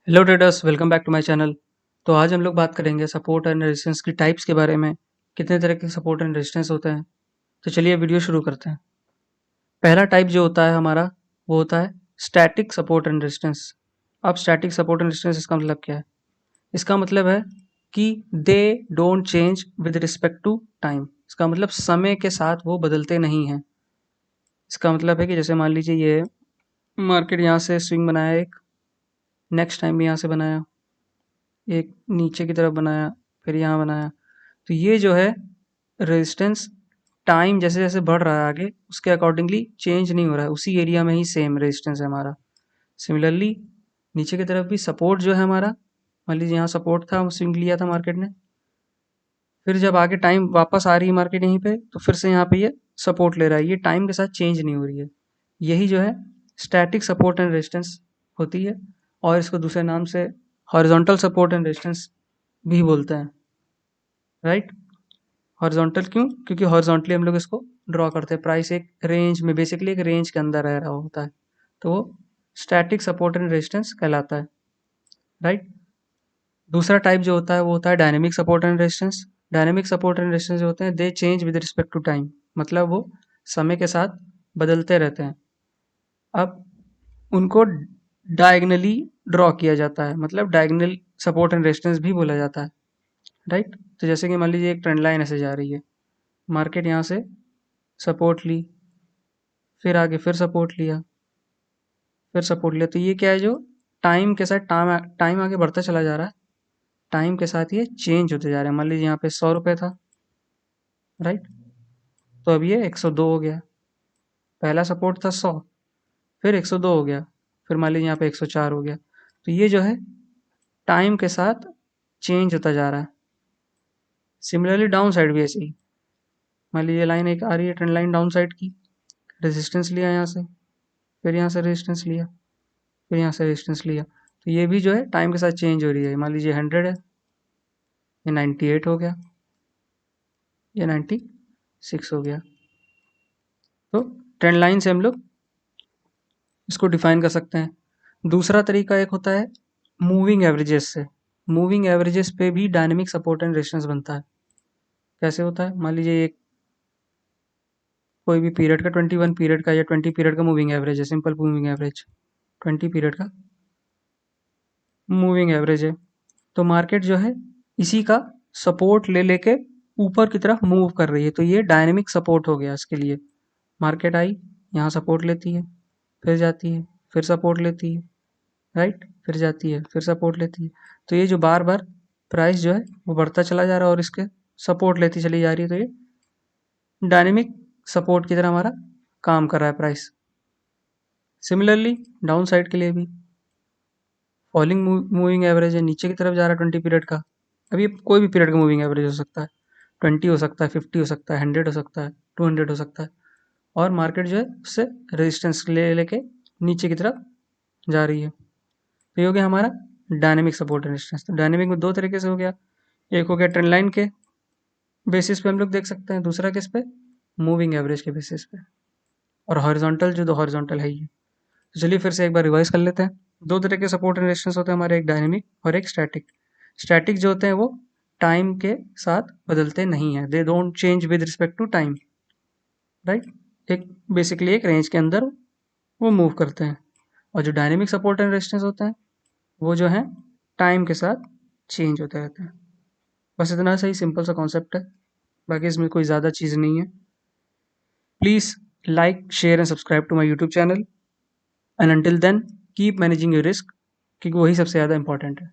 Hello traders, welcome back to my channel. तो आज हम लोग बात करेंगे सपोर्ट एंड रेजिस्टेंस की टाइप्स के बारे में। कितने तरह के सपोर्ट एंड रेजिस्टेंस होते हैं। तो चलिए वीडियो शुरू करते हैं। पहला टाइप जो होता है हमारा, वो होता है स्टैटिक सपोर्ट एंड रेजिस्टेंस। अब स्टैटिक सपोर्ट एंड रेजिस्टेंस इसका मतलब क्या है? इसका मतलब है कि they don't change with respect to time. इसका मतलब समय के साथ वो बदलते नहीं हैं। इसका मतलब है कि जैसे मान लीजिए ये मार्केट यहाँ से स्विंग बनाया, एक नेक्स्ट टाइम भी यहाँ से बनाया, एक नीचे की तरफ बनाया, फिर यहाँ बनाया। तो ये जो है रेजिस्टेंस, टाइम जैसे जैसे बढ़ रहा है आगे, उसके अकॉर्डिंगली चेंज नहीं हो रहा है, उसी एरिया में ही सेम रेजिस्टेंस है हमारा। सिमिलरली नीचे की तरफ भी सपोर्ट जो है हमारा, मान लीजिए यहाँ सपोर्ट था, स्विंग लिया था मार्केट ने, फिर जब आगे टाइम वापस आ रही है मार्केट यहीं पे, तो फिर से यहाँ पे ये सपोर्ट ले रहा है। ये टाइम के साथ चेंज नहीं हो रही है। यही जो है स्टैटिक सपोर्ट एंड रेजिस्टेंस होती है। और इसको दूसरे नाम से हॉरिजॉन्टल सपोर्ट एंड रेजिस्टेंस भी बोलते हैं, राइट। हॉरिजॉन्टल क्यों? क्योंकि हॉरिजॉन्टली हम लोग इसको ड्रॉ करते हैं। प्राइस एक रेंज में, बेसिकली एक रेंज के अंदर रह रहा होता है, तो वो स्टैटिक सपोर्ट एंड रेजिस्टेंस कहलाता है, राइट। दूसरा टाइप जो होता है वो होता है dynamic support and resistance. Dynamic support and resistance जो होते हैं, they change with respect to time. मतलब वो समय के साथ बदलते रहते हैं। अब उनको डायगनली ड्रॉ किया जाता है, मतलब डायगनल सपोर्ट एंड रेजिस्टेंस भी बोला जाता है, राइट। तो जैसे कि मान लीजिए एक ट्रेंड लाइन ऐसे जा रही है, मार्केट यहाँ से सपोर्ट ली, फिर आगे फिर सपोर्ट लिया, फिर सपोर्ट लिया। तो ये क्या है, जो टाइम के साथ टाइम टाइम आगे बढ़ता चला जा रहा है, टाइम के साथ ये चेंज होते जा रहे हैं। मान लीजिए यहाँ पे 100 रुपये था, राइट। तो अब ये 102 हो गया। पहला सपोर्ट था 100, फिर 102 हो गया, फिर मान लीजिए यहाँ पे 104 हो गया। तो ये जो है टाइम के साथ चेंज होता जा रहा है। सिमिलरली डाउन साइड भी ऐसे ही, मान लीजिए लाइन एक आ रही है, ट्रेंड लाइन डाउन साइड की, रेजिस्टेंस लिया यहाँ से, फिर यहाँ से रेजिस्टेंस लिया, फिर यहाँ से रेजिस्टेंस लिया। तो ये भी जो है टाइम के साथ चेंज हो रही है। मान लीजिए 100 है, ये 98 हो गया, ये 96 हो गया। तो ट्रेंड लाइन से हम लोग इसको डिफाइन कर सकते हैं। दूसरा तरीका एक होता है मूविंग एवरेजेस से। मूविंग एवरेजेस पे भी डायनेमिक सपोर्ट एंड रेजिस्टेंस बनता है। कैसे होता है? मान लीजिए एक कोई भी पीरियड का, 21 पीरियड का या 20 पीरियड का मूविंग एवरेज है, सिंपल मूविंग एवरेज 20 पीरियड का मूविंग एवरेज है। तो मार्केट जो है इसी का सपोर्ट ले लेके ऊपर की तरफ मूव कर रही है, तो ये डायनेमिक सपोर्ट हो गया इसके लिए। मार्केट आई, यहाँ सपोर्ट लेती है, फिर जाती है, फिर सपोर्ट लेती है, राइट, फिर जाती है, फिर सपोर्ट लेती है। तो ये जो बार बार प्राइस जो है वो बढ़ता चला जा रहा है और इसके सपोर्ट लेती चली जा रही है, तो ये डायनेमिक सपोर्ट की तरह हमारा काम कर रहा है प्राइस। सिमिलरली डाउन साइड के लिए भी फॉलिंग मूविंग एवरेज है, नीचे की तरफ जा रहा है 20 पीरियड का। अभी कोई भी पीरियड का मूविंग एवरेज हो सकता है, 20 हो सकता है, 50 हो सकता है, 100 हो सकता है, 200 हो सकता है। और मार्केट जो है उससे रेजिस्टेंस ले लेके नीचे की तरफ जा रही है। तो ये हो गया हमारा डायनेमिक सपोर्ट एंड रेजिस्टेंस। तो डायनेमिक में दो तरीके से हो गया, एक हो गया ट्रेंड लाइन के बेसिस पे हम लोग देख सकते हैं, दूसरा किस पे, मूविंग एवरेज के बेसिस पे। और हॉरिजॉन्टल जो, तो हॉरिजॉन्टल है ही। तो चलिए फिर से एक बार रिवाइज कर लेते हैं। दो तरह के सपोर्ट एंड रेजिस्टेंस होते हैं हमारे, एक डायनेमिक और एक स्टैटिक। स्टैटिक जो होते हैं वो टाइम के साथ बदलते नहीं है, they don't change with respect to time, right. एक बेसिकली एक रेंज के अंदर वो मूव करते हैं। और जो डायनेमिक सपोर्ट एंड रेजिस्टेंस होता है वो जो है टाइम के साथ चेंज होते रहते हैं। बस इतना सा ही सिंपल सा कॉन्सेप्ट है, बाकी इसमें कोई ज़्यादा चीज़ नहीं है। Please like, share and subscribe to my YouTube channel, and until then keep managing your risk, क्योंकि वही सबसे ज़्यादा इंपॉर्टेंट है।